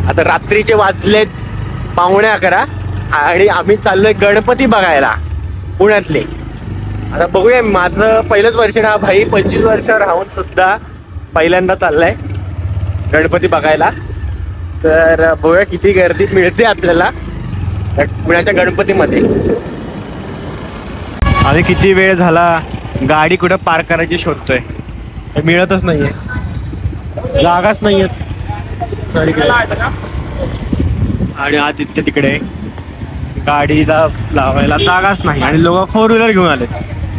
आता रात्रीचे वाजलेत 11:15 आणि आम्ही चाललोय गणपती बघायला पुण्यातले. आता बघूया, माझं पहिलंच वर्ष ना भाई, 25 वर्ष राहून सुद्धा पहिल्यांदा चाललंय गणपती बघायला. तर बघूया किती गर्दी मिळते आपल्याला पुण्याच्या गणपतीमध्ये. आम्ही किती वेळ झाला गाडी कुठं पार्क करायची शोधतोय, मिळतच नाहीये, जागाच नाहीये. आणि आदित्य तिकडे गाडीला लावायला जागाच नाही आणि लोक 4 व्हीलर घेऊन आले,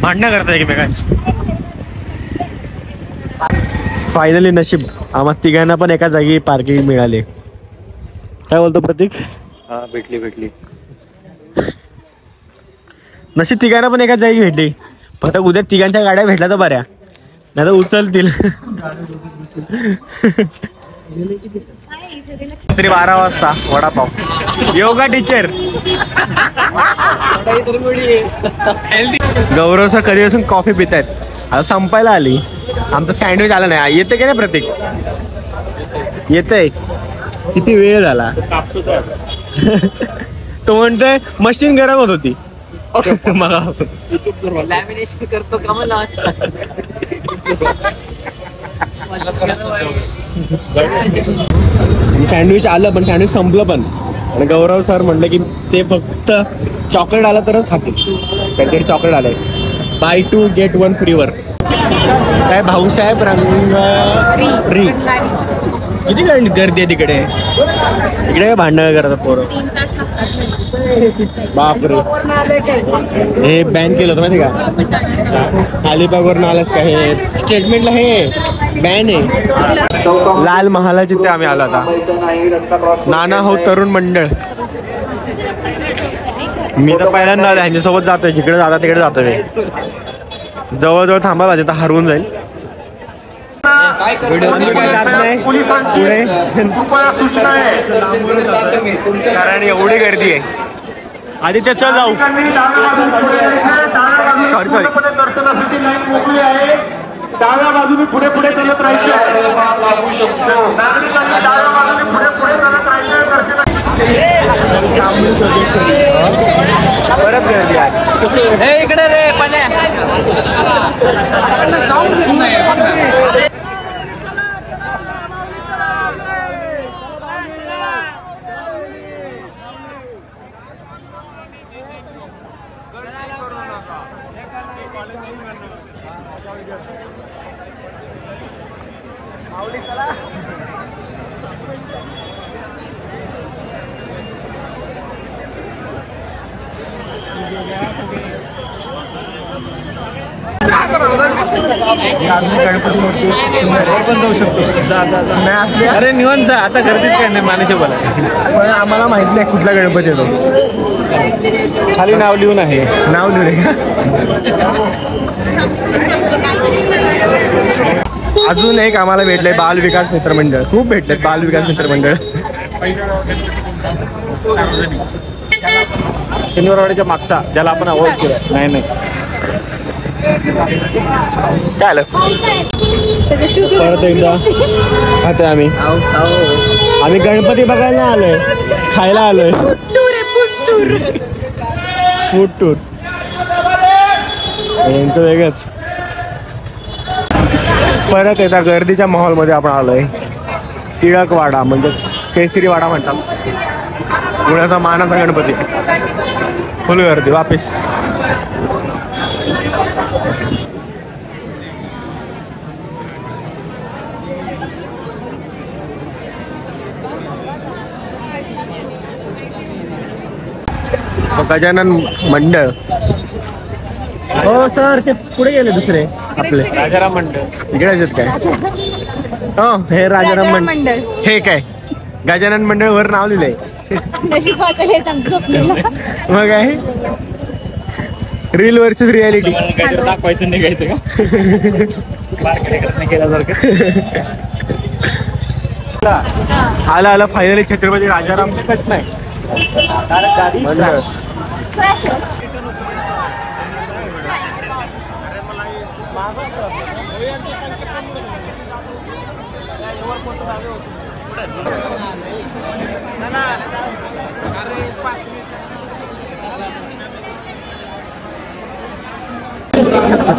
भांडणं करतात एकमेकांची. फायनली नशीब आम्हा तिघांना पण एका जागी पार्किंग मिळाले. काय बोलतो प्रतीक? हा, भेटली. नशीब तिघांना पण एका जागी भेटली. फक्त उद्या तिघांच्या गाड्या भेटल्या तर बऱ्या, नाही तर उचलतील. तरी 12 वाजता वडापाव. योगा टीचर गौरव सर कधीपासून कॉफी पित आहेत, आता संपायला आली. आमचं सँडविच आलं नाही. येते की नाही प्रतीक? येतंय. किती वेळ झाला. तो म्हणतोय मशीन गरम होत होती. लॅमिनेशन करतो का मला? सँडविच आलं पण सँडविच संपलं पण. आणि गौरव सर म्हणलं की ते फक्त चॉकलेट आलं तरच खातील. काहीतरी चॉकलेट आलंय, बाय 2 get 1 free वर. काय भाऊसाहेब रंग फ्री. किती गर्दी आहे तिकडे. इकडे भांडण करतात पोरं. बापरे, हे बॅन केलं होतं माहिती का? अलिबाग वरून आलास का? हे स्टेटमेंटला हे बॅन आहे. लाल महालाच्या तिथे आम्ही आलो आता. नाना हो तरुण मंडळ. मी तर पहिल्यांदा आलो, ह्यांच्यासोबत जातोय. जिकडे जाता तिकडे जातोय. जवळजवळ थांबा पाहिजे तर हरवून जाईल. पुढे कारण एवढी गर्दी आहे. आदित्य चल जाऊ. सॉरी डाव्या बाजूने पुढे चालत राहायचे. परत गर्दी आहे. इकडे रे पल्या. अरे निवांत जा, आता गर्दीच काय नाही. मानाच्या बोला पण आम्हाला माहित नाही कुठला गणपती येतो. खाली नाव लिहून आहे. नाव लिहून. अजून एक आम्हाला भेटलंय बाल विकास मित्र मंडळ. खूप भेटलेत बाल विकास मित्र मंडळ. शनिवारवाडीच्या मागचा, ज्याला आपण अवॉइड केलं. नाही काय आलं परत एकदा आता आम्ही गणपती बघायला आलोय, खायला आलोय. फूड टूर यांचं वेगळंच. परत एकदा गर्दीच्या माहोलमध्ये आपण आलोय. टिळकवाडा म्हणजेच केसरीवाडा म्हणतात. पुण्याचा मानाचा गणपती. फुल गर्दी वापिस. गजानन मंडळ. हो सर, ते पुढे गेले दुसरे आपले राजाराम मंडळ. इकडे आहेत काय? हो, हे राजाराम मंडळ. हे काय गजानन मंडळ वर नाव लिहिलंय. मग आहे रील वर्सेस रियालिटी. दाखवायचं निघायचं का? आला फायनली छत्रपती राजाराम कट नाही.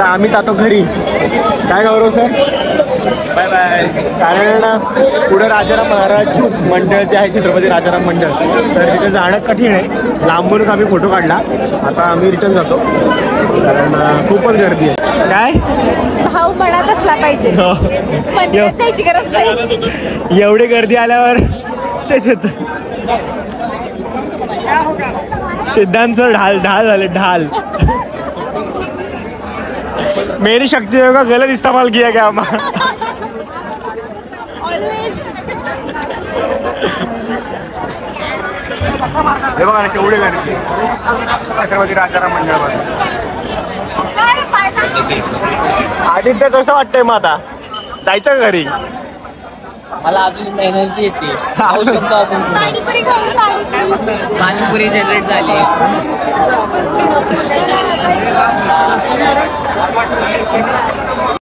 आता आम्ही जातो घरी. काय गौरव सर? Bye bye. कारण पुढे राजाराम महाराज मंडळ जे आहे, छत्रपती राजाराम मंडळ, तर तिथे जाणं कठीण आहे. लांबूनच आम्ही फोटो काढला. आता आम्ही रिटर्न जातो कारण खूपच गर्दी आहे. काय भाव मनात असला पाहिजे, मंदिरात जायची गरज नाही. एवढी गर्दी आल्यावर तेच येत. सिद्धांत सर ढाल ढाल झाले ढाल. मेरी शक्ति का गलत इस्तेमाल किया गया. हे बघा ना केवढे गर्दी छत्रपती राजाराम मंडळामध्ये. आदित्य कसं वाटतंय मग आता जायचं का घरी? मला अजून एनर्जी येते. खाऊ शकतो आपण पुढे. पाणीपुरी खाऊन पाणीपुरी जनरेट झाली.